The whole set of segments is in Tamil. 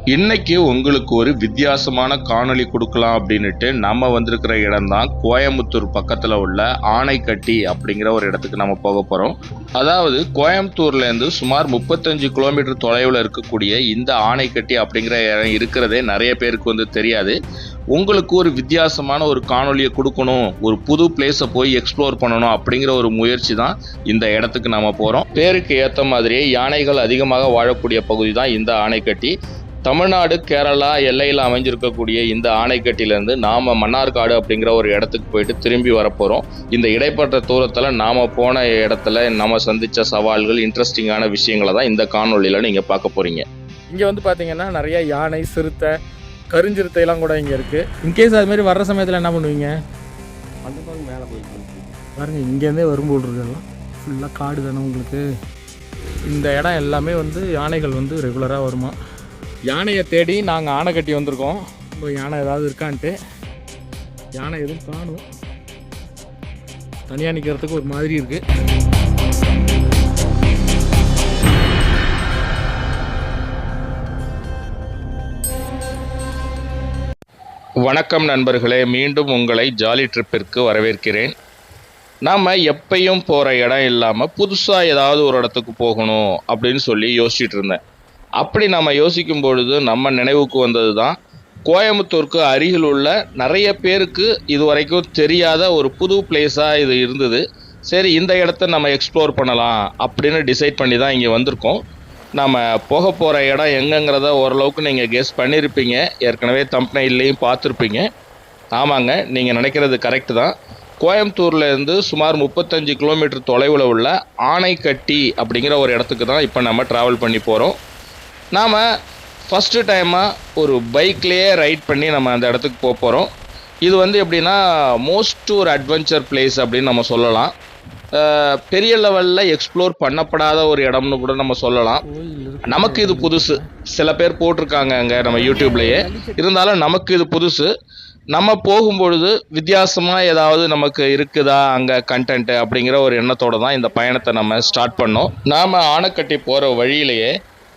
இன்னைக்கு உங்களுக்கு ஒரு வித்தியாசமான காணொளி கொடுக்கலாம் அப்படின்னுட்டு நம்ம வந்திருக்கிற இடம் தான் கோயம்புத்தூர் பக்கத்தில் உள்ள ஆனைக்கட்டி அப்படிங்கிற ஒரு இடத்துக்கு நம்ம போக போகிறோம். அதாவது கோயம்புத்தூர்லேருந்து சுமார் 35 கிலோமீட்டர் தொலைவில் இருக்கக்கூடிய இந்த ஆனைக்கட்டி அப்படிங்கிற இடம் இருக்கிறதே நிறைய பேருக்கு தெரியாது. உங்களுக்கு ஒரு வித்தியாசமான ஒரு காணொலியை கொடுக்கணும், ஒரு புது பிளேஸை போய் எக்ஸ்ப்ளோர் பண்ணணும் அப்படிங்கிற ஒரு முயற்சி தான் இந்த இடத்துக்கு நம்ம போகிறோம். பேருக்கு ஏற்ற மாதிரியே யானைகள் அதிகமாக வாழக்கூடிய பகுதி தான் இந்த ஆனைக்கட்டி. தமிழ்நாடு கேரளா எல்லையில் அமைஞ்சிருக்கக்கூடிய இந்த ஆனைக்கட்டிலேருந்து நாம் மன்னார்காடு அப்படிங்கிற ஒரு இடத்துக்கு போயிட்டு திரும்பி வரப்போகிறோம். இந்த இடைப்பட்ட தூரத்தில் நாம் போன இடத்துல நம்ம சந்தித்த சவால்கள், இன்ட்ரெஸ்டிங்கான விஷயங்களை தான் இந்த காணொலியில் நீங்கள் பார்க்க போகிறீங்க. இங்கே பார்த்தீங்கன்னா நிறைய யானை, சிறுத்தை, கருஞ்சிறுத்தையெல்லாம் கூட இங்கே இருக்குது. இன்கேஸ் அதுமாரி வர்ற சமயத்தில் என்ன பண்ணுவீங்க? அந்த பக்கம் மேலே போய் பாருங்கள், இங்கேருந்தே வரும்போது இருக்கலாம். ஃபுல்லாக காடு தானே உங்களுக்கு. இந்த இடம் எல்லாமே யானைகள் ரெகுலராக வருமா. யானையை தேடி நாங்கள் ஆனைக்கட்டி வந்திருக்கோம். இப்போ யானை ஏதாவது இருக்கான்ட்டு. யானை எதுவும் காணும், தனியாக நிற்கிறதுக்கு ஒரு மாதிரி இருக்குது. வணக்கம் நண்பர்களே, மீண்டும் உங்களை ஜாலி ட்ரிப்பிற்கு வரவேற்கிறேன். நாம் எப்பையும் போகிற இடம் இல்லாமல் புதுசாக ஏதாவது ஒரு இடத்துக்கு போகணும் அப்படின்னு சொல்லி யோசிச்சுட்டு இருந்தேன். அப்படி நம்ம யோசிக்கும் பொழுது நம்ம நினைவுக்கு வந்தது தான் கோயம்புத்தூருக்கு அருகில் உள்ள நிறைய பேருக்கு இது வரைக்கும் தெரியாத ஒரு புது பிளேஸாக இது இருந்தது. சரி, இந்த இடத்த நம்ம எக்ஸ்ப்ளோர் பண்ணலாம் அப்படின்னு டிசைட் பண்ணி தான் இங்கே வந்திருக்கோம். நம்ம போக போகிற இடம் எங்கங்கிறத ஓரளவுக்கு நீங்கள் கெஸ் பண்ணியிருப்பீங்க, ஏற்கனவே தம்ப்நெயில்லையும் பார்த்துருப்பீங்க. ஆமாங்க, நீங்கள் நினைக்கிறது கரெக்டு தான். கோயம்புத்தூர்லேருந்து சுமார் 35 கிலோமீட்டர் தொலைவில் உள்ள ஆனைக்கட்டி அப்படிங்கிற ஒரு இடத்துக்கு தான் இப்போ நம்ம ட்ராவல் பண்ணி போகிறோம். நாம் ஃபஸ்ட்டு டைமாக ஒரு பைக்லேயே ரைட் பண்ணி நம்ம அந்த இடத்துக்கு போக போகிறோம். இது எப்படின்னா மோஸ்ட் ஒரு அட்வென்ச்சர் பிளேஸ் அப்படின்னு நம்ம சொல்லலாம். பெரிய லெவலில் எக்ஸ்ப்ளோர் பண்ணப்படாத ஒரு இடம்னு கூட நம்ம சொல்லலாம். நமக்கு இது புதுசு. சில பேர் போட்டிருக்காங்க அங்கே நம்ம யூடியூப்லேயே, இருந்தாலும் நமக்கு இது புதுசு. நம்ம போகும்பொழுது வித்தியாசமாக ஏதாவது நமக்கு இருக்குதா அங்கே கண்டென்ட்டு அப்படிங்கிற ஒரு எண்ணத்தோடு தான் இந்த பயணத்தை நம்ம ஸ்டார்ட் பண்ணோம். நாம் ஆனைக்கட்டி போகிற வழியிலேயே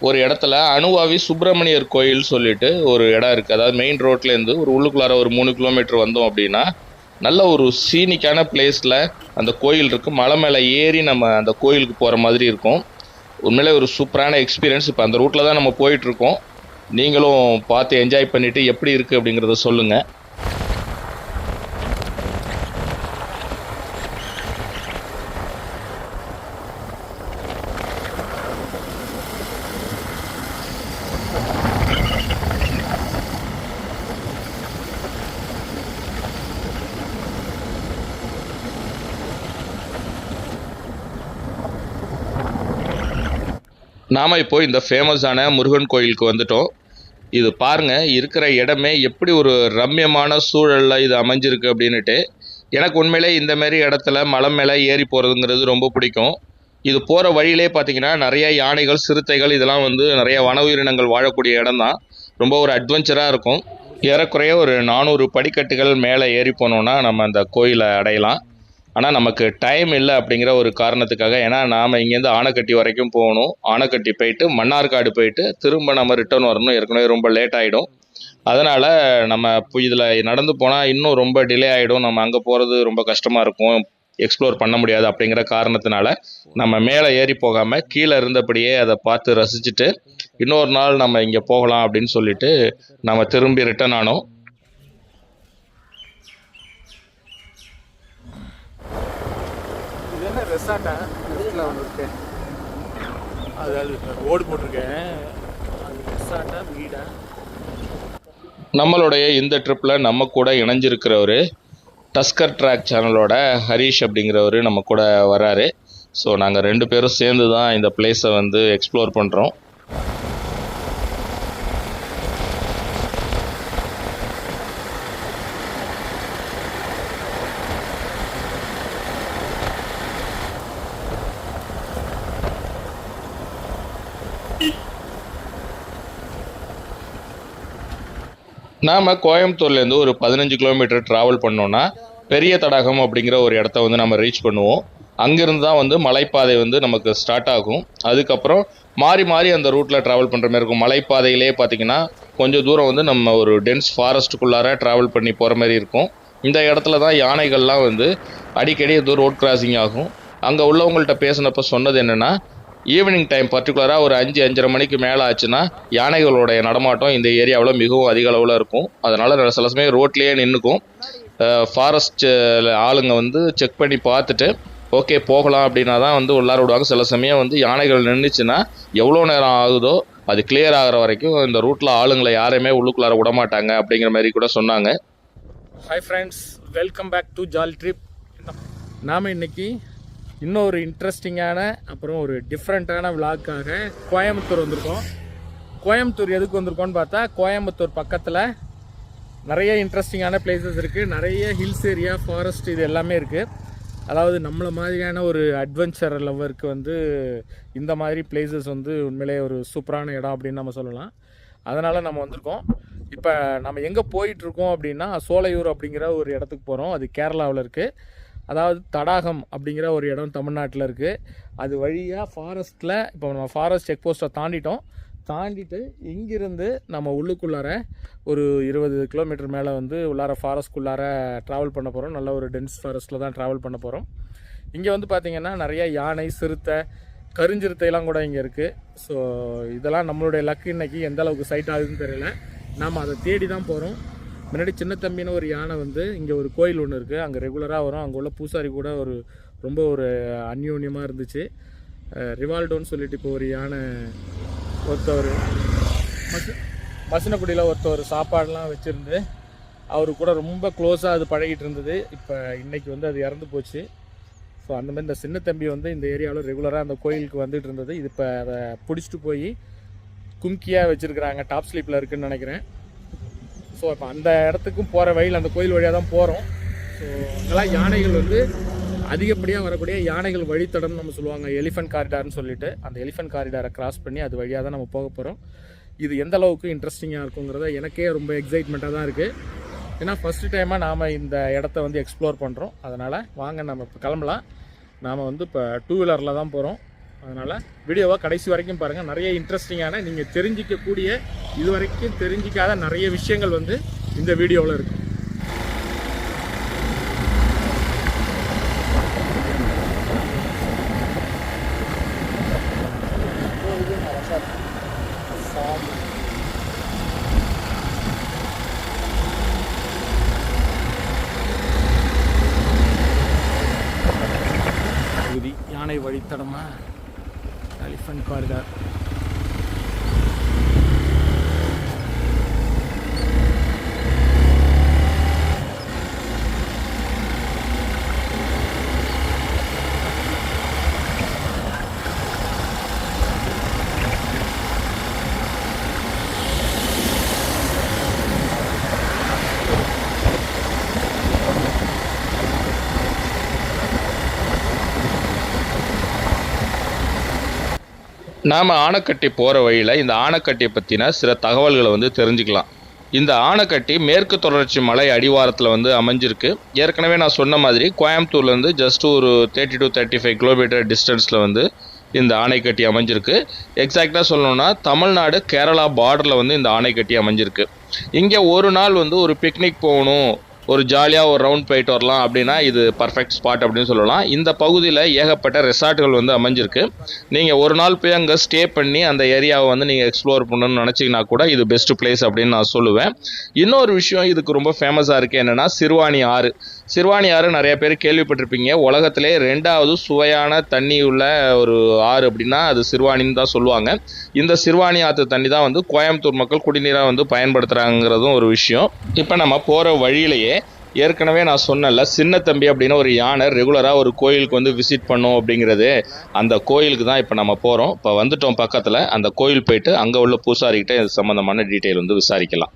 ஒரு இடத்துல அனுவாவி சுப்பிரமணியர் கோயில் சொல்லிட்டு ஒரு இடம் இருக்குது. அதாவது மெயின் ரோட்லேருந்து ஒரு உள்ளுக்குள்ளார ஒரு 3 கிலோமீட்டர் வந்தோம் அப்படின்னா நல்ல ஒரு சீனிக்கான பிளேஸில் அந்த கோயில் இருக்குது. மலை மேலே ஏறி நம்ம அந்த கோயிலுக்கு போகிற மாதிரி இருக்கும். உண்மையிலே ஒரு சூப்பரான எக்ஸ்பீரியன்ஸ். இப்போ அந்த ரூட்டில் தான் நம்ம போயிட்டுருக்கோம். நீங்களும் பார்த்து என்ஜாய் பண்ணிவிட்டு எப்படி இருக்குது அப்படிங்கிறத சொல்லுங்கள். நாம் இப்போ இந்த ஃபேமஸான முருகன் கோயிலுக்கு வந்துட்டோம். இது பாருங்கள், இருக்கிற இடமே எப்படி ஒரு ரம்யமான சூழலில் இது அமைஞ்சிருக்கு அப்படின்னுட்டு. எனக்கு உண்மையிலே இந்தமாரி இடத்துல மலை மேலே ஏறி போகிறதுங்கிறது ரொம்ப பிடிக்கும். இது போகிற வழியிலே பார்த்திங்கன்னா நிறைய யானைகள், சிறுத்தைகள் இதெல்லாம் நிறைய வன உயிரினங்கள் வாழக்கூடிய இடம் தான். ரொம்ப ஒரு அட்வென்ச்சராக இருக்கும். ஏறக்குறைய ஒரு 400 படிக்கட்டுகள் மேலே ஏறி போனோன்னா நம்ம அந்த கோயிலை அடையலாம். ஆனால் நமக்கு டைம் இல்லை அப்படிங்கிற ஒரு காரணத்துக்காக, ஏன்னா நாம் இங்கேருந்து ஆனைக்கட்டி வரைக்கும் போகணும். ஆனைக்கட்டி போயிட்டு மன்னார்காடு போயிட்டு திரும்ப நம்ம ரிட்டர்ன் வரணும். ஏற்கனவே ரொம்ப லேட் ஆகிடும். அதனால் நம்ம இதில் நடந்து போனால் இன்னும் ரொம்ப டிலே ஆகிடும். நம்ம அங்கே போகிறது ரொம்ப கஷ்டமாக இருக்கும், எக்ஸ்ப்ளோர் பண்ண முடியாது. அப்படிங்கிற காரணத்தினால நம்ம மேலே ஏறி போகாமல் கீழே இருந்தபடியே அதை பார்த்து ரசிச்சுட்டு இன்னொரு நாள் நம்ம இங்கே போகலாம் அப்படின்னு சொல்லிட்டு நம்ம திரும்பி ரிட்டர்ன் ஆனோம். ரெசார்ட்டா வந்துருக்கு, அதாவது ஓடு போட்டிருக்கேன். அது ரெசார்ட்டா வீடா? நம்மளுடைய இந்த ட்ரிப்பில் நம்ம கூட இணைஞ்சிருக்கிறவர் டஸ்கர் ட்ராக் சேனலோட ஹரீஷ் அப்படிங்கிறவர் நம்ம கூட வராரு. ஸோ நாங்கள் 2 பேரும் சேர்ந்து தான் இந்த பிளேஸை எக்ஸ்ப்ளோர் பண்ணுறோம். நாம் கோயம்புத்தூர்லேருந்து ஒரு 15 கிலோமீட்டர் ட்ராவல் பண்ணோன்னா பெரிய தடாகம் அப்படிங்கிற ஒரு இடத்த நம்ம ரீச் பண்ணுவோம். அங்கிருந்து தான் வந்து மலைப்பாதை வந்து நமக்கு ஸ்டார்ட் ஆகும். அதுக்கப்புறம் மாறி மாறி அந்த ரூட்டில் ட்ராவல் பண்ணுற மாதிரி இருக்கும். மலைப்பாதையிலே பார்த்திங்கன்னா கொஞ்சம் தூரம் வந்து நம்ம ஒரு டென்ஸ் ஃபாரஸ்ட்டுக்குள்ளார ட்ராவல் பண்ணி போகிற மாதிரி இருக்கும். இந்த இடத்துல தான் யானைகள்லாம் வந்து அடிக்கடி இது ரோட் கிராசிங் ஆகும். அங்கே உள்ளவங்கள்ட்ட பேசினப்போ சொன்னது என்னென்னா, ஈவினிங் டைம் பர்டிகுலராக ஒரு 5-5:30 மணிக்கு மேலே ஆச்சுன்னா யானைகளுடைய நடமாட்டம் இந்த ஏரியாவில் மிகவும் அதிக அளவில் இருக்கும். அதனால் சில சமயம் ரோட்லேயே நின்றுக்கும். ஃபாரஸ்ட் ஆளுங்க வந்து செக் பண்ணி பார்த்துட்டு ஓகே போகலாம் அப்படின்னா தான் வந்து உள்ளார விடுவாங்க. சில சமயம் வந்து யானைகள் நின்றுச்சுன்னா எவ்வளோ நேரம் ஆகுதோ அது கிளியர் ஆகிற வரைக்கும் இந்த ரூட்டில் ஆளுங்களை யாரையுமே உள்ளுக்குள்ளார விட மாட்டாங்க அப்படிங்கிற மாதிரி கூட சொன்னாங்க. Hi friends, welcome back to jolly trip. நாம் இன்றைக்கி இன்னொரு இன்ட்ரெஸ்டிங்கான அப்புறம் ஒரு டிஃப்ரெண்ட்டான விளாக்காக கோயம்புத்தூர் வந்திருக்கோம். கோயம்புத்தூர் எதுக்கு வந்திருக்கோன்னு பார்த்தா, கோயம்புத்தூர் பக்கத்தில் நிறைய இன்ட்ரெஸ்டிங்கான பிளேசஸ் இருக்குது. நிறைய ஹில்ஸ் ஏரியா, ஃபாரஸ்ட், இது எல்லாமே இருக்குது. அதாவது நம்மளை மாதிரியான ஒரு அட்வென்ச்சர் லவ்வருக்கு வந்து இந்த மாதிரி பிளேசஸ் வந்து உண்மையிலே ஒரு சூப்பரான இடம் அப்படின்னு நம்ம சொல்லலாம். அதனால் நம்ம வந்திருக்கோம். இப்போ நம்ம எங்கே போயிட்டுருக்கோம் அப்படின்னா, சோலையூர் அப்படிங்கிற ஒரு இடத்துக்கு போகிறோம். அது கேரளாவில் இருக்குது. அதாவது தடாகம் அப்படிங்கிற ஒரு இடம் தமிழ்நாட்டில் இருக்குது. அது வழியாக ஃபாரஸ்ட்டில் இப்போ நம்ம ஃபாரஸ்ட் செக் போஸ்ட்டை தாண்டிட்டு இங்கிருந்து நம்ம உள்ளுக்குள்ளார ஒரு 20 கிலோமீட்டர் மேலே வந்து உள்ளார ஃபாரஸ்ட்குள்ளார ட்ராவல் பண்ண போகிறோம். நல்ல ஒரு டென்ஸ் ஃபாரஸ்ட்டில் தான் ட்ராவல் பண்ண போகிறோம். இங்கே வந்து பார்த்திங்கன்னா நிறைய யானை, சிறுத்தை, கருஞ்சிறுத்தையெல்லாம் கூட இங்கே இருக்குது. ஸோ இதெல்லாம் நம்மளுடைய லக்கு இன்றைக்கி எந்த அளவுக்கு சைட் ஆகுதுன்னு தெரியல. நாம் அதை தேடி தான் போகிறோம். முன்னாடி சின்ன தம்பின்னு ஒரு யானை வந்து இங்கே ஒரு கோயில் ஒன்று இருக்குது, அங்கே ரெகுலராக வரும். அங்கே உள்ள பூசாரி கூட ரொம்ப ஒரு அந்யோன்யமாக இருந்துச்சு. ரிவால்டோன்னு சொல்லிட்டு இப்போ ஒரு யானை ஒருத்தவர் மசினக்குடியில் ஒருத்தவர் சாப்பாடெலாம் வச்சுருந்து அவரு கூட ரொம்ப க்ளோஸாக அது பழகிட்டு இருந்தது. இப்போ இன்றைக்கி வந்து அது இறந்து போச்சு. ஸோ அந்த மாதிரி இந்த சின்ன தம்பி வந்து இந்த ஏரியாவில் ரெகுலராக அந்த கோயிலுக்கு வந்துட்டு இருந்தது. இது இப்போ அதை பிடிச்சிட்டு போய் கும்கியாக வச்சுருக்குறாங்க. டாப் ஸ்லீப்பில் இருக்குதுன்னு நினைக்கிறேன். ஸோ இப்போ அந்த இடத்துக்கும் போகிற வழியில் அந்த கோயில் வழியாக தான் போகிறோம். ஸோ அங்கெல்லாம் யானைகள் வந்து அதிகப்படியாக வரக்கூடிய யானைகள் வழித்தடம்னு நம்ம சொல்லுவாங்க, எலிஃபென்ட் காரிடார்னு சொல்லிட்டு. அந்த எலிஃபென்ட் காரிடாரை கிராஸ் பண்ணி அது வழியாக தான் நம்ம போக போகிறோம். இது எந்த அளவுக்கு இன்ட்ரெஸ்டிங்காக இருக்குங்கிறத எனக்கே ரொம்ப எக்ஸைட்மெண்ட்டாக தான் இருக்குது. ஏன்னா ஃபஸ்ட்டு டைமாக நாம் இந்த இடத்த வந்து எக்ஸ்ப்ளோர் பண்ணுறோம். அதனால் வாங்க நம்ம இப்போ கிளம்பலாம். நாம் வந்து இப்போ 2 வீலரில் தான் போகிறோம். அதனால் வீடியோவை கடைசி வரைக்கும் பாருங்கள். நிறைய இன்ட்ரெஸ்டிங்கான, நீங்கள் தெரிஞ்சிக்கக்கூடிய, இது வரைக்கும் தெரிஞ்சிக்காத நிறைய விஷயங்கள் வந்து இந்த வீடியோவில் இருக்கும். யானை வழித்தடமா எலிஃபென்ட் காரிடார். நாம் ஆனைக்கட்டி போகிற வழியில் இந்த ஆனைக்கட்டியை பற்றின சில தகவல்களை வந்து தெரிஞ்சுக்கலாம். இந்த ஆனைக்கட்டி மேற்கு தொடர்ச்சி மலை அடிவாரத்தில் வந்து அமைஞ்சிருக்கு. ஏற்கனவே நான் சொன்ன மாதிரி கோயம்புத்தூர்லேருந்து ஜஸ்ட் ஒரு 30 to 35 கிலோமீட்டர் டிஸ்டன்ஸில் வந்து இந்த ஆனைக்கட்டி அமைஞ்சிருக்கு. எக்ஸாக்டாக சொல்லணும்னா தமிழ்நாடு கேரளா பார்டரில் வந்து இந்த ஆனைக்கட்டி அமைஞ்சிருக்கு. இங்கே ஒரு நாள் வந்து ஒரு பிக்னிக் போகணும், ஒரு ஜாலியாக ஒரு ரவுண்ட் போயிட்டு வரலாம் அப்படின்னா இது பர்ஃபெக்ட் ஸ்பாட் அப்படின்னு சொல்லலாம். இந்த பகுதியில் ஏகப்பட்ட ரெசார்ட்டுகள் வந்து அமைஞ்சிருக்கு. நீங்கள் ஒரு நாள் போய் அங்கே ஸ்டே பண்ணி அந்த ஏரியாவை வந்து நீங்கள் எக்ஸ்ப்ளோர் பண்ணணும்னு நினச்சிங்கன்னா கூட இது பெஸ்ட் பிளேஸ் அப்படின்னு நான் சொல்லுவேன். இன்னொரு விஷயம் இதுக்கு ரொம்ப ஃபேமஸாக இருக்குது என்னென்னா சிறுவாணி ஆறு. சிறுவாணி ஆறு நிறைய பேர் கேள்விப்பட்டிருப்பீங்க. உலகத்திலே 2வது சுவையான தண்ணி உள்ள ஒரு ஆறு அப்படின்னா அது சிறுவாணின்னு தான் சொல்லுவாங்க. இந்த சிறுவாணி ஆற்று தண்ணி தான் வந்து கோயம்புத்தூர் மக்கள் குடிநீராக வந்து பயன்படுத்துகிறாங்கிறதும் ஒரு விஷயம். இப்போ நம்ம போகிற வழியிலேயே ஏற்கனவே நான் சொன்னல, சின்ன தம்பி அப்படின்னு ஒரு யானை ரெகுலராக ஒரு கோயிலுக்கு வந்து விசிட் பண்ணோம் அப்படிங்கிறது, அந்த கோயிலுக்கு தான் இப்போ நம்ம போகிறோம். இப்போ வந்துட்டோம் பக்கத்தில். அந்த கோயில் போயிட்டு அங்கே உள்ள பூசாரிக்கிட்ட இது சம்மந்தமான டீட்டெயில் வந்து விசாரிக்கலாம்.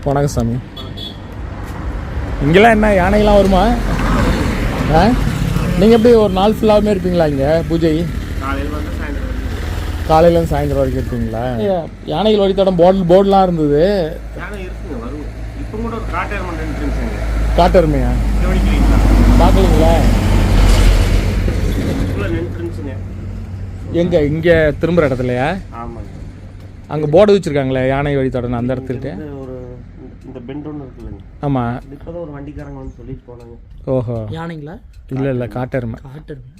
வணக்கம் சாமி. இங்கெல்லாம் என்ன யானைகள்லாம் வருமா? நீங்கள் எப்படி ஒரு நாள் ஃபுல்லாகவே இருப்பீங்களா இங்கே பூஜை? காலையிலேருந்து சாயந்தரம் வரைக்கும் இருப்பீங்களா? யானைகள் வழித்தடம் போர்டுலாம் இருந்தது. காட்டெருமையா? கவனிக்கிறீங்களா? பார்க்கலீங்களா? நின்றுச்சுங்க. எங்கே இங்கே திரும்புகிற இடத்துலையா? ஆமாங்க. அங்கே போர்டு வச்சுருக்காங்களே யானை வழி தொடரணும் அந்த இடத்துக்கிட்ட. ஒரு இந்த பெண்ட் ஒன்று இருக்குல்லங்க. ஆமாம். இப்போ தான் ஒரு வண்டிக்காரங்க வந்து சொல்லிட்டு போனாங்க. ஓஹோ, யானைங்களா? இல்லை காட்டெருமை. காட்டெருமை.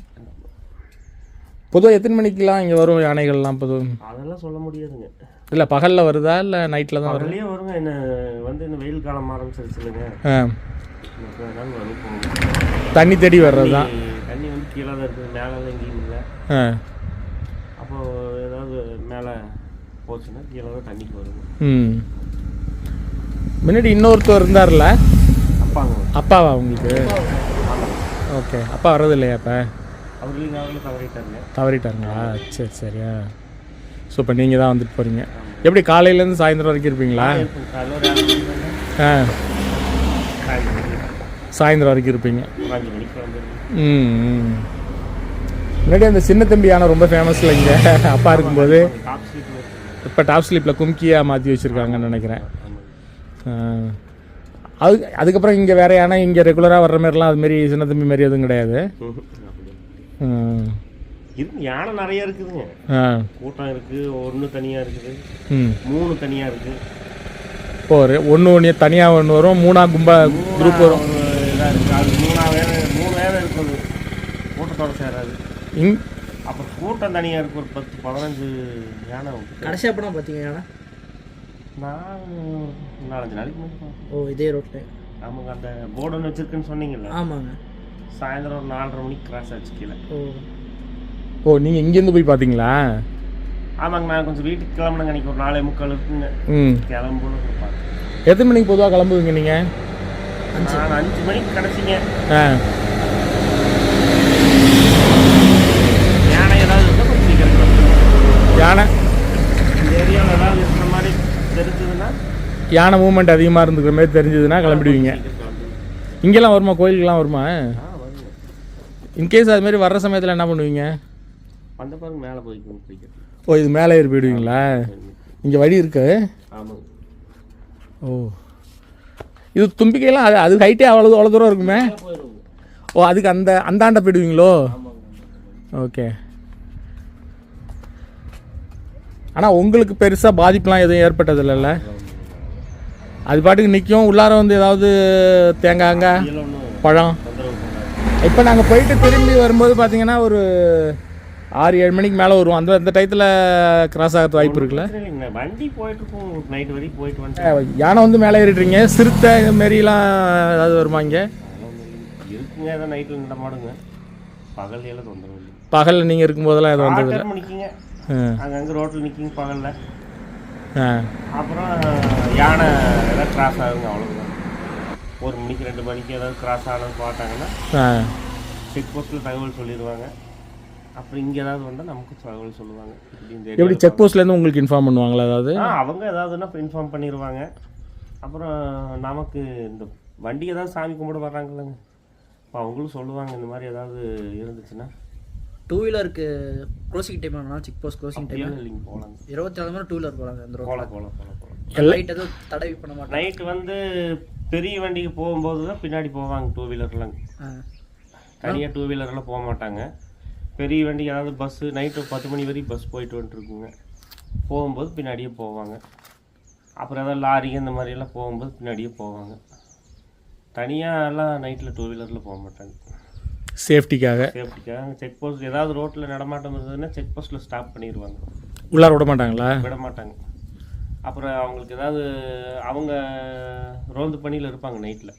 பொதுவாக எத்தனை மணிக்கெலாம் இங்கே வரும் யானைகள்லாம்? பொதுவாக அதெல்லாம் சொல்ல முடியாதுங்க. இல்லை பகலில் வருதா இல்லை நைட்டில் தான் வரும்? வெளியே வருங்க. என்ன வந்து இந்த வெயில் காலம் ஆரம்பிச்சிருச்சுல்லைங்க. தண்ணி தேடி வர்றது தான். தண்ணி வந்து கீழே தான் இருக்குது, மேலே தான் எங்கேயும் இல்லை. அப்போ ஏதாவது மேலே போச்சுன்னா கீழே தான் தண்ணிக்கு வருங்க. முன்னாடி இன்னொருத்தர் இருந்தார்ல, அப்பாங்க. அப்பாவா உங்களுக்கு? ஓகே, அப்பா வர்றது இல்லையா இப்போ? அவர்களுக்கு அவங்களும் தவறிட்டாங்களா? சரி சரியா. ஸோ இப்போ நீங்கள் தான் வந்துட்டு போகிறீங்க. எப்படி காலையிலேருந்து சாயந்தரம் வரைக்கும் இருப்பீங்களா? சாயந்தரம் வரைக்கும் இருப்பீங்க. முன்னாடி அந்த சின்ன தம்பி யானை ரொம்ப ஃபேமஸில் இங்கே அப்பா இருக்கும்போது. இப்போ டாப் ஸ்லீப்பில் கும்கியாக மாற்றி வச்சுருக்காங்கன்னு நினைக்கிறேன். அதுக்கப்புறம் இங்கே வேற யானை இங்கே ரெகுலராக வர்ற மாதிரிலாம் அதுமாரி சின்ன தம்பி மாரி எதுவும் கிடையாது. யானை நிறைய இருக்குதுங்க. கூட்டம் இருக்குது. ஒன்று தனியாக இருக்குது, 3 தனியாக இருக்குது. ஒன்று தனியாக ஒன்று வரும், 3 குரூப் வரும். இதாக இருக்குது. அது 3 வேலை இருக்குது, கூட்டத்தோட சேராது. அப்புறம் கூட்டம் தனியாக இருக்குது. ஒரு 10-15 யானை. கடைசியாக எப்போ பார்த்தீங்க யானை? நான் 4-5 நாளைக்கு முன்னாடி. ஓ, இதே ரோட்டில்? ஆமாங்க. அந்த போர்டு ஒன்று வச்சுருக்குன்னு சொன்னீங்கல்ல. ஆமாங்க. சாயந்தரம் ஒரு 4:30 மணிக்கு கிராஸ் ஆச்சு கீழே. ஓ, நீங்கள் இங்கேருந்து போய் பார்த்தீங்களா? ஆமாங்க. நான் கொஞ்சம் வீட்டுக்கு கிளம்புனேங்க. அன்றைக்கி ஒரு 4:45 இருக்குங்க. கிளம்பும்போது பார்த்தேன். எத்தனை மணிக்கு பொதுவாக கிளம்புவீங்க நீங்கள்? நான் 5 மணிக்கு கிடச்சிங்க. யானை ஏதாவது இருந்தால் கொஞ்சம் சீக்கிரம் கிளம்புங்க. யானை இந்த ஏரியாவில் ஏதாவது இருக்கிற மாதிரி தெரிஞ்சதுன்னா, யானை மூவ்மெண்ட் அதிகமாக இருந்துக்கிற மாதிரி தெரிஞ்சதுன்னா கிளம்பிடுவீங்க. இங்கெல்லாம் வருமா? கோயிலுக்கெல்லாம் வருமா? இன்கேஸ் அதுமாரி வர்ற சமயத்தில் என்ன பண்ணுவீங்க? வந்த பாருங்க மேலே போய்க்கு. ஓ, இது மேலே ஏறி போயிடுவீங்களா? இங்கே வழி இருக்கு. ஆமாங்க. ஓ, இது தும்பிக்கையெல்லாம் அது ஹைட்டே அவ்வளோ தூரம் இருக்குமே. ஓ, அதுக்கு அந்தாண்ட போயிடுவீங்களோ? ஓகே. ஆனால் உங்களுக்கு பெருசாக பாதிப்புலாம் எதுவும் ஏற்பட்டது இல்லைல்ல? அது பாட்டுக்கு நிற்கும். உள்ளார வந்து ஏதாவது தேங்காய்ங்க பழம். இப்போ நாங்கள் போயிட்டு திரும்பி வரும்போது பார்த்தீங்கன்னா ஒரு 6-7 மணிக்கு மேலே வருவோம். அந்த டயத்தில் கிராஸ் ஆகிறது வாய்ப்பு இருக்குல்ல? வண்டி போயிட்டு இருக்கோம். நைட் வரைக்கும் போயிட்டு வந்து யானை வந்து மேலே ஏறிடுறீங்க. சிறுத்தை மாரிலாம் ஏதாவது வருமா இங்கே? இருக்குங்க. ஏதாவது நைட்டில் நடமாடுங்க. பகல் தொந்தரவு இல்லை. பகலில் நீங்கள் இருக்கும்போதெல்லாம் எதுவும் வந்தது நிற்கிங்க. அங்கங்கே ரோட்டில் நிற்கிங்க பகலில். அப்புறம் யானை ஏதாவது கிராஸ் ஆகுங்க. அவ்வளோதான். 1 மணிக்கு 2 மணிக்கு ஏதாவது கிராஸ் ஆனது பார்த்தாங்கன்னா செக் போஸ்ட்டில் தகவல் சொல்லிடுவாங்க. அப்புறம் இங்கே ஏதாவது வந்தால் நமக்கு தகவல் சொல்லுவாங்க. எப்படி செக் போஸ்ட்லேருந்து உங்களுக்கு இன்ஃபார்ம் பண்ணுவாங்களா? அதாவது அவங்க ஏதாவதுன்னா இன்ஃபார்ம் பண்ணிடுவாங்க. அப்புறம் நமக்கு இந்த வண்டி ஏதாவது சாமி கும்பிட வர்றாங்கல்லங்க, இப்போ அவங்களும் சொல்லுவாங்க இந்த மாதிரி ஏதாவது இருந்துச்சுன்னா. 2 வீலருக்கு க்ளோசிங் டைம் ஆனால் செக் போஸ்ட் க்ளோசிங் டைம் இல்லைங்க போகலாங்க. 24 மணி 2 வீலர் போகலாங்க. அந்த போகலாம். நைட் எதுவும் தடவி பண்ண மாட்டோம். நைட்டு வந்து பெரிய வண்டிக்கு போகும்போது தான் பின்னாடி போவாங்க 2 வீலர்லாம். தனியாக 2 வீலர்லாம் போக மாட்டாங்க. பெரிய வண்டி அதாவது பஸ்ஸு நைட்டு 10 மணி வரைக்கும் பஸ் போயிட்டு வந்துட்டுருக்குங்க. போகும்போது பின்னாடியே போவாங்க. அப்புறம் ஏதாவது லாரிங்க இந்த மாதிரியெல்லாம் போகும்போது பின்னாடியே போவாங்க. தனியாக எல்லாம் நைட்டில் 2 வீலரில் போக மாட்டாங்க. சேஃப்டிக்காக செக் போஸ்ட் ஏதாவது ரோட்டில் நடமாட்டம் இருந்ததுன்னா செக் போஸ்ட்டில் ஸ்டாப் பண்ணிடுவாங்க. உள்ளார விட மாட்டாங்களா? விட மாட்டாங்க. அப்புறம் அவங்களுக்கு ஏதாவது அவங்க ரோந்து பணியில் இருப்பாங்க நைட்டில்.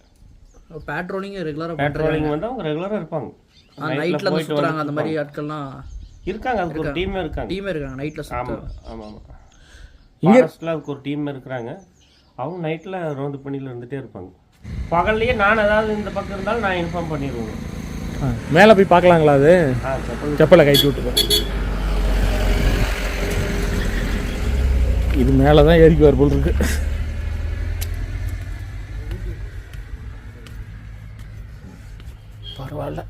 பேட்ரோலிங் வந்து அவங்க ரெகுலராக இருப்பாங்க. நைட்டில் போயிட்டு வராங்க. அந்த மாதிரி ஆட்கள்லாம் இருக்காங்க. அதுக்கு ஒரு டீமே இருக்காங்க நைட்டில். ஆமாம். ஃபாரஸ்ட்டில் அதுக்கு ஒரு டீம் இருக்கிறாங்க. அவங்க நைட்டில் ரோந்து பணியில் இருந்துகிட்டே இருப்பாங்க. பகல்லையே நான் ஏதாவது இந்த பக்கம் இருந்தாலும் நான் இன்ஃபார்ம் பண்ணிடுவேங்க. மேலே போய் பார்க்கலாங்களா? அது செப்பலை கைட்டு விட்டுருக்கோம். இது மேலே தான் ஏறிக்கு வர போல் இருக்கு. பரவாயில்ல.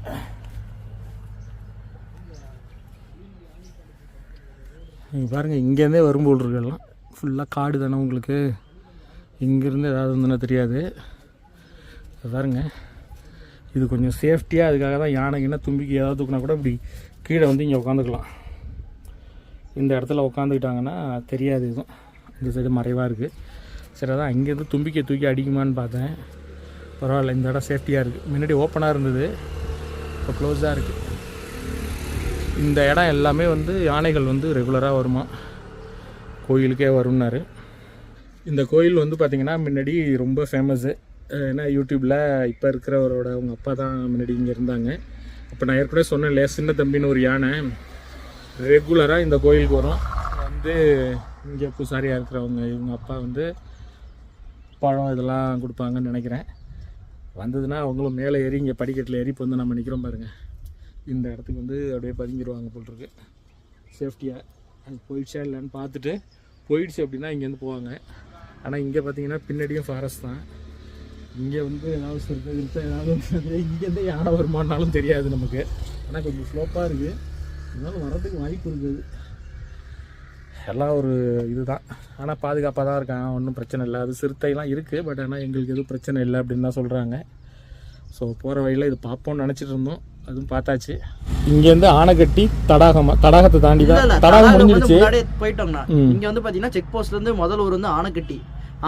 நீங்கள் பாருங்கள், இங்கேருந்தே வரும்போல் இருக்குல்லாம் ஃபுல்லாக காடு தானே உங்களுக்கு. இங்கேருந்து ஏதாவது இருந்துன்னா தெரியாது. பாருங்க, இது கொஞ்சம் சேஃப்டியாக, அதுக்காக தான் யானைக்குன்னா தும்பிக்கை ஏதாவது தூக்குனா கூட இப்படி கீழே வந்து இங்கே உட்காந்துக்கலாம். இந்த இடத்துல உட்காந்துக்கிட்டாங்கன்னா தெரியாது, எதுவும் இந்த சைடு மறைவாக இருக்குது. சரி, அதான் இங்கேருந்து தும்பிக்கை தூக்கி அடிக்குமான்னு பார்த்தேன். பரவாயில்ல, இந்த இடம் சேஃப்டியாக இருக்குது. முன்னாடி ஓப்பனாக இருந்தது, இப்போ க்ளோஸாக இருக்குது. இந்த இடம் எல்லாமே வந்து யானைகள் வந்து ரெகுலராக வருமா, கோயிலுக்கே வரும்னாரு. இந்த கோயில் வந்து பார்த்திங்கன்னா முன்னாடி ரொம்ப ஃபேமஸ்ஸு. ஏன்னா யூடியூப்பில் இப்போ இருக்கிறவரோட அவங்க அப்பா தான் முன்னாடி இங்கே இருந்தாங்க. அப்போ நான் ஏற்கனவே சொன்னேன் இல்லையா, சின்ன தம்பின்னு ஒரு யானை ரெகுலராக இந்த கோயிலுக்கு வரும். வந்து இங்கே பூசாரியாக இருக்கிறவங்க இவங்க அப்பா வந்து பழம் இதெல்லாம் கொடுப்பாங்கன்னு நினைக்கிறேன். வந்ததுன்னா அவங்களும் மேலே ஏறி இங்கே படிக்கட்டில் ஏறி இப்போ வந்து நம்ம நிற்கிறோம் பாருங்கள், இந்த இடத்துக்கு வந்து அப்படியே பதுங்கிடுவாங்க போட்டிருக்கு சேஃப்டியாக. அது போயிடுச்சா இல்லைன்னு பார்த்துட்டு, போயிடுச்சு அப்படின்னா இங்கேருந்து போவாங்க. ஆனால் இங்கே பார்த்தீங்கன்னா பின்னாடியும் ஃபாரஸ்ட் தான். இங்கே வந்து ஏதாவது சிறுத்தை ஏதாவது இங்கேருந்து யானை வருமானாலும் தெரியாது நமக்கு. ஆனால் கொஞ்சம் ஸ்லோப்பாக இருக்குது, இருந்தாலும் வரதுக்கு வாய்ப்பு இருக்குது. எல்லாம் ஒரு இதுதான். ஆனால் பாதுகாப்பாக தான் இருக்காங்க, ஒன்றும் பிரச்சனை இல்லை. அது சிறுத்தைலாம் இருக்குது, பட் ஆனால் எங்களுக்கு எதுவும் பிரச்சனை இல்லை அப்படின்னு தான் சொல்கிறாங்க. ஸோ போகிற வழியில் இது பார்ப்போம்னு நினச்சிட்டு இருந்தோம், அதுவும் பார்த்தாச்சு. இங்கேருந்து ஆனைக்கட்டி தடாகத்தை தாண்டி தான், தடாகம் முடிஞ்சிருச்சு. போயிட்டோம்னா இங்கே வந்து பார்த்தீங்கன்னா செக் போஸ்ட்லேருந்து முதல் ஊர் வந்து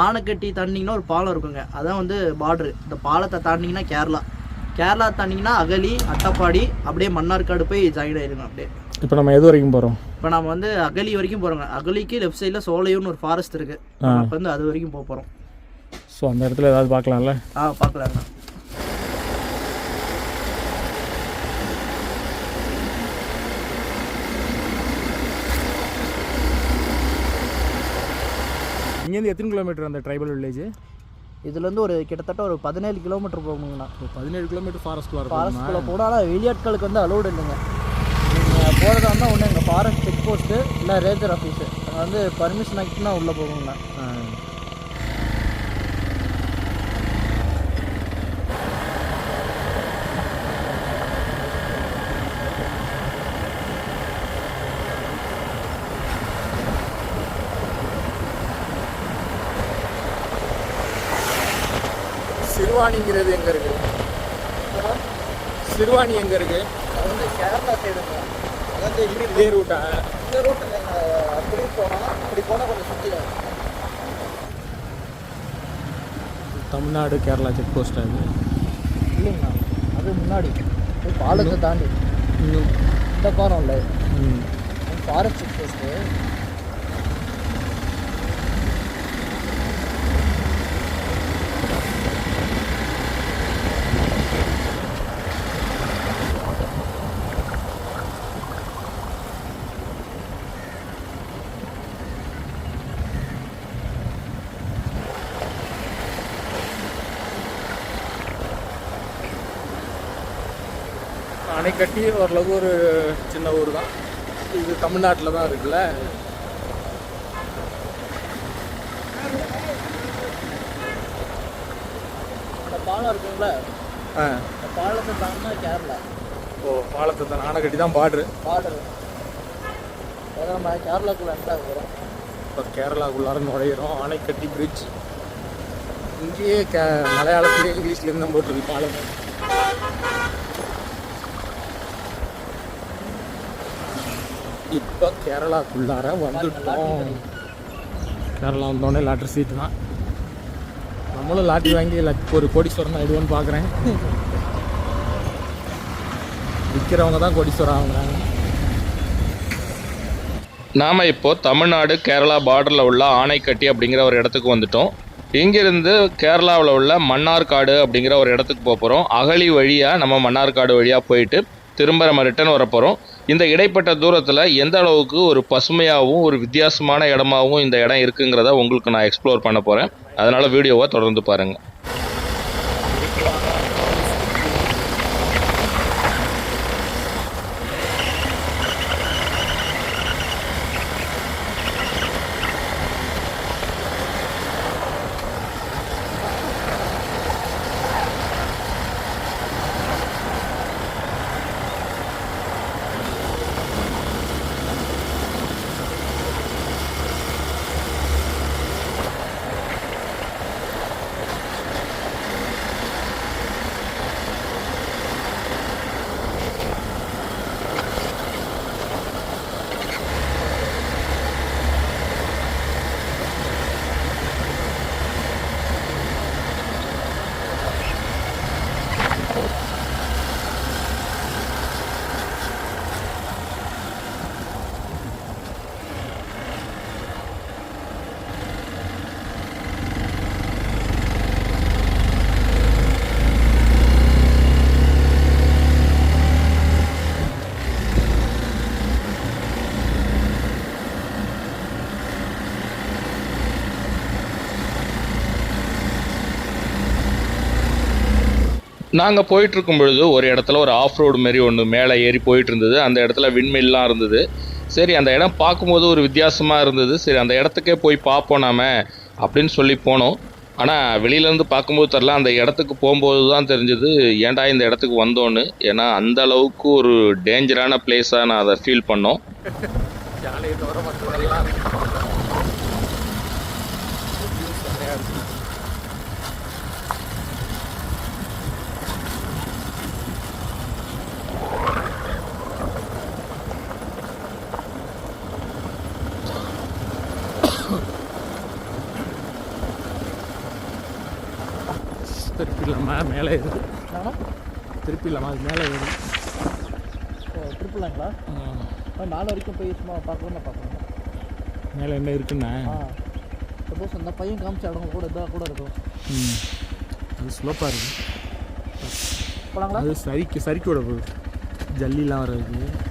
ஆனைக்கட்டி தாண்டிங்கன்னா ஒரு பாலம் இருக்குங்க, அதான் வந்து பார்டரு. இந்த பாலத்தை தாண்டிங்கன்னா கேரளா தாண்டிங்கன்னா அகலி, அட்டப்பாடி, அப்படியே மன்னார்காடு போய் ஜாயின் ஆயிருங்க. அப்படியே இப்போ நம்ம எது வரைக்கும் போகிறோம்? இப்போ நம்ம வந்து அகலி வரைக்கும் போகிறோங்க. அகலிக்கு லெஃப்ட் சைடில் சோலையூர்னு ஒரு ஃபாரஸ்ட் இருக்குது, அப்போ வந்து அது வரைக்கும் போகிறோம். ஸோ அந்த இடத்துல ஏதாவது பார்க்கலாம்ல? பார்க்கலாங்க. இங்கேருந்து எத்தனை கிலோமீட்டர் அந்த ட்ரைபல் வில்லேஜ்? இதுலேருந்து ஒரு கிட்டத்தட்ட ஒரு 17 கிலோமீட்டர் போகணுங்கண்ணா. 17 கிலோமீட்டர் ஃபாரஸ்ட்குள்ளே போனால் வெளியாட்களுக்கு வந்து அலோடு இல்லைங்க. நீங்கள் போகிறதா இருந்தால் ஒன்று எங்கள் ஃபாரஸ்ட் செக் போஸ்ட்டு இல்லை ரேஞ்சர் ஆஃபீஸு, அங்கே வந்து பர்மிஷன் ஆகிட்டுனா உள்ளே போகணுங்கண்ணா. சிறுவாணிங்கிறது எங்கே இருக்குது? சிறுவாணி எங்கே இருக்குது? அது வந்து கேரளா சைடுங்க. அதாவது இதே ரூட்டா? இந்த ரூட்டில் அப்படி போனால் கொஞ்சம் சுற்றிடும். தமிழ்நாடு கேரளா செக் போஸ்ட் அது இல்லைங்கண்ணா, அது முன்னாடி பாலத்தை தாண்டி இன்னும் இந்த பாலம் இல்லை, ஃபாரஸ்ட் செக் போஸ்ட்டு. அணைக்கட்டி ஓரளவுக்கு ஒரு சின்ன ஊர் தான். இது தமிழ்நாட்டில் தான் இருக்குல்ல. இந்த பாலம் இருக்குங்களா, இந்த பாலத்தை தாண்டினா கேரளா. பாலத்தை தான், அணைக்கட்டி தான் பார்டரு. அதான் நம்ம கேரளாக்குள்ளே என்ட்ராக போகிறோம். இப்போ கேரளாக்குள்ளார நுழையிறோம். அணைக்கட்டி பிரிட்ஜ் இங்கேயே மலையாளத்துலேயே இங்கிலீஷ்லேருந்து தான் போட்டிருக்கு பாலம். இப்போ கேரளாக்குள்ளார வந்துட்டோம். கேரளா வந்தோடனே லாட்ரி சீட்டு தான். நம்மளும் லாட்ரி வாங்கி ஒரு கோடீஸ்வரன் ஆகிடுவோன்னு பார்க்குறேன். விற்கிறவங்க தான் கோடீஸ்வரம் ஆகுறாங்க. நாம் இப்போது தமிழ்நாடு கேரளா பார்டரில் உள்ள ஆனைக்கட்டி அப்படிங்கிற ஒரு இடத்துக்கு வந்துட்டோம். இங்கிருந்து கேரளாவில் உள்ள மன்னார்காடு அப்படிங்கிற ஒரு இடத்துக்கு போகிறோம். அகழி வழியாக நம்ம மன்னார்காடு வழியாக போயிட்டு திரும்ப நம்ம ரிட்டர்ன் வரப்போகிறோம். இந்த இடைப்பட்ட தூரத்தில் எந்த அளவுக்கு ஒரு பசுமையாகவும் ஒரு வித்தியாசமான இடமாகவும் இந்த இடம் இருக்குங்கிறத உங்களுக்கு நான் எக்ஸ்ப்ளோர் பண்ண போகிறேன். அதனால் வீடியோவை தொடர்ந்து பாருங்கள். நாங்கள் போயிட்டுருக்கும் பொழுது ஒரு இடத்துல ஒரு ஆஃப் ரோடு மாரி ஒன்று மேலே ஏறி போயிட்டு இருந்தது. அந்த இடத்துல விண்மில்லாம் இருந்தது. சரி, அந்த இடம் பார்க்கும்போது ஒரு வித்தியாசமாக இருந்தது. சரி, அந்த இடத்துக்கே போய் பார்ப்போம் நாம அப்படின்னு சொல்லி போனோம். ஆனால் வெளியிலேருந்து பார்க்கும்போது தெரில, அந்த இடத்துக்கு போகும்போது தான் தெரிஞ்சது ஏன்டா இந்த இடத்துக்கு வந்தோன்னு. ஏன்னா அந்த அளவுக்கு ஒரு டேஞ்சரான பிளேஸாக நான் அதை ஃபீல் பண்ணோம். யானையை தவிர மற்றதெல்லாம் திருப்பி இல்லாமல் மேலே ஏறுது. திருப்பி இல்லாமல் அது மேலே ஏறுது. ட்ரிப்புலாங்களா மேலே வரைக்கும் போய் சும்மா பார்க்கலாம் பார்க்கலாம். மேலே என்ன இருக்குண்ணா? சப்போஸ் அந்த பையன் காமிச்ச இடம் கூட இதாக கூட இருக்கும். அது ஸ்லோப்பாக இருக்குது. போகலாங்களா? அது சறுக்கி விட போகுது, ஜல்லிலாம் வர்றதுக்கு.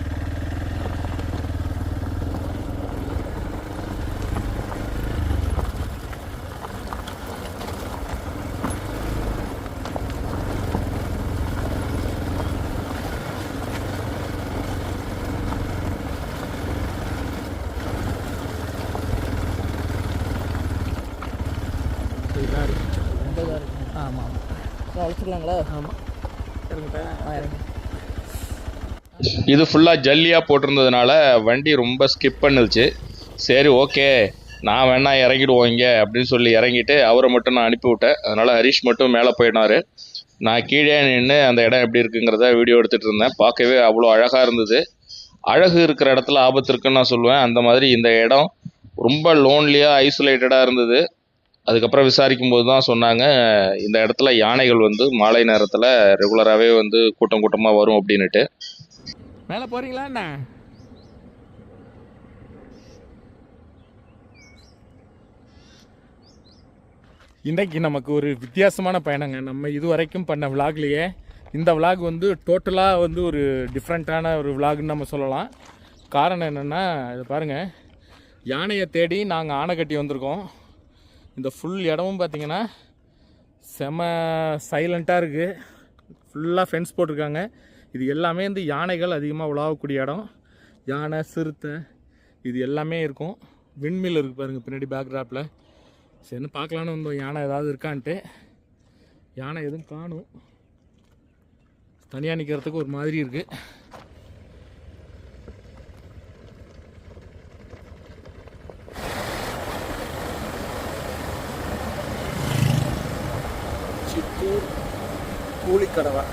ஆமாம் அழைச்சிக்கலாங்களா? ஆமாம், இது ஃபுல்லாக ஜல்லியாக போட்டிருந்ததுனால வண்டி ரொம்ப ஸ்கிப் பண்ணுச்சு. சரி, ஓகே, நான் வேணா இறங்கிடுவோம் இங்கே அப்படின்னு சொல்லி இறங்கிட்டு அவரை மட்டும் நான் அனுப்பி விட்டேன். அதனால் ஹரிஷ் மட்டும் மேலே போயினார். நான் கீழே நின்று அந்த இடம் எப்படி இருக்குங்கிறத வீடியோ எடுத்துகிட்டு இருந்தேன். பார்க்கவே அவ்வளோ அழகாக இருந்தது. அழகு இருக்கிற இடத்துல ஆபத்து இருக்குன்னு நான் சொல்லுவேன். அந்த மாதிரி இந்த இடம் ரொம்ப லோன்லியாக ஐசோலேட்டடாக இருந்தது. அதுக்கப்புறம் விசாரிக்கும் போது தான் சொன்னாங்க, இந்த இடத்துல யானைகள் வந்து மாலை நேரத்தில் ரெகுலராகவே வந்து கூட்டம் கூட்டமாக வரும் அப்படின்னுட்டு. மேலே போகிறீங்களா என்ன? இன்றைக்கி நமக்கு ஒரு வித்தியாசமான பயணங்க. நம்ம இது வரைக்கும் பண்ண விலாக்லேயே இந்த விலாக் வந்து டோட்டலாக வந்து ஒரு டிஃப்ரெண்ட்டான ஒரு விலாக்னு நம்ம சொல்லலாம். காரணம் என்னென்னா, இது பாருங்கள், யானையை தேடி நாங்கள் ஆனைக்கட்டி வந்திருக்கோம். இந்த ஃபுல் இடமும் பார்த்திங்கன்னா செம சைலண்ட்டாக இருக்குது. ஃபுல்லாக ஃபென்ஸ் போட்டிருக்காங்க. இது எல்லாமே வந்து யானைகள் அதிகமாக உலாவக்கூடிய இடம். யானை, சிறுத்தை இது எல்லாமே இருக்கும். விண்மில் இருக்குது பாருங்கள் பின்னாடி பேக்ராப்பில். சரின்னு பார்க்கலான்னு வந்தோம் யானை ஏதாவது இருக்கான்ட்டு. யானை எதுவும் காணும். தனியாக நிற்கிறதுக்கு ஒரு மாதிரி இருக்குது. சித்தூர் கூலிக்கடவை.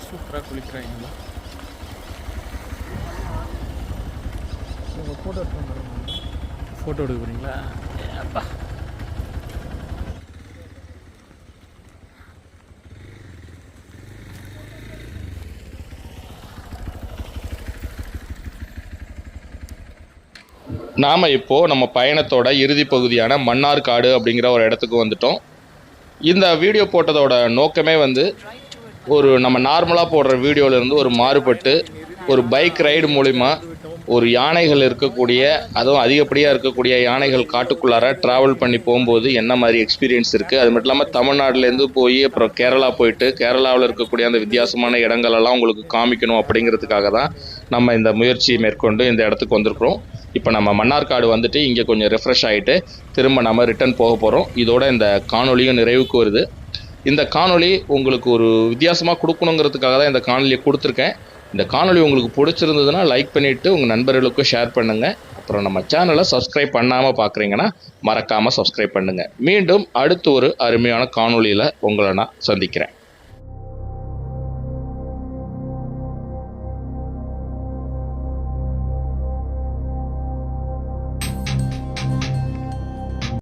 சூப்பராக குளிக்கிறாங்களா? ஃபோட்டோ எடுக்க போகிறீங்களா? அப்பா, நாம் இப்போது நம்ம பயணத்தோட இறுதி பகுதியான மன்னார்காடு அப்படிங்கிற ஒரு இடத்துக்கு வந்துட்டோம். இந்த வீடியோ போட்டதோட நோக்கமே வந்து ஒரு நம்ம நார்மலாக போடுற வீடியோவிலேருந்து ஒரு மாறுபட்டு ஒரு பைக் ரைடு மூலிமா ஒரு யானைகள் இருக்கக்கூடிய, அதுவும் அதிகப்படியாக இருக்கக்கூடிய யானைகள் காட்டுக்குள்ளார ட்ராவல் பண்ணி போகும்போது என்ன மாதிரி எக்ஸ்பீரியன்ஸ் இருக்குது, அது மட்டும் இல்லாமல் தமிழ்நாட்டிலேருந்து போய் அப்புறம் கேரளா போயிட்டு கேரளாவில் இருக்கக்கூடிய அந்த வித்தியாசமான இடங்களெல்லாம் உங்களுக்கு காமிக்கணும் அப்படிங்கிறதுக்காக தான் நம்ம இந்த முயற்சியை மேற்கொண்டு இந்த இடத்துக்கு வந்திருக்கிறோம். இப்போ நம்ம மன்னார்காடு வந்துட்டு இங்கே கொஞ்சம் ரெஃப்ரெஷ் ஆகிட்டு திரும்ப நம்ம ரிட்டர்ன் போக போகிறோம். இதோட இந்த காணொலியும் நிறைவுக்கு வருது. இந்த காணொலி உங்களுக்கு ஒரு வித்தியாசமாக கொடுக்கணுங்கிறதுக்காக தான் இந்த காணொலியை கொடுத்துருக்கேன். இந்த காணொலி உங்களுக்கு பிடிச்சிருந்ததுன்னா லைக் பண்ணிவிட்டு உங்கள் நண்பர்களுக்கும் ஷேர் பண்ணுங்கள். அப்புறம் நம்ம சேனலை சப்ஸ்கிரைப் பண்ணாமல் பார்க்குறீங்கன்னா மறக்காமல் சப்ஸ்கிரைப் பண்ணுங்கள். மீண்டும் அடுத்து ஒரு அருமையான காணொலியில் உங்களை நான் சந்திக்கிறேன்.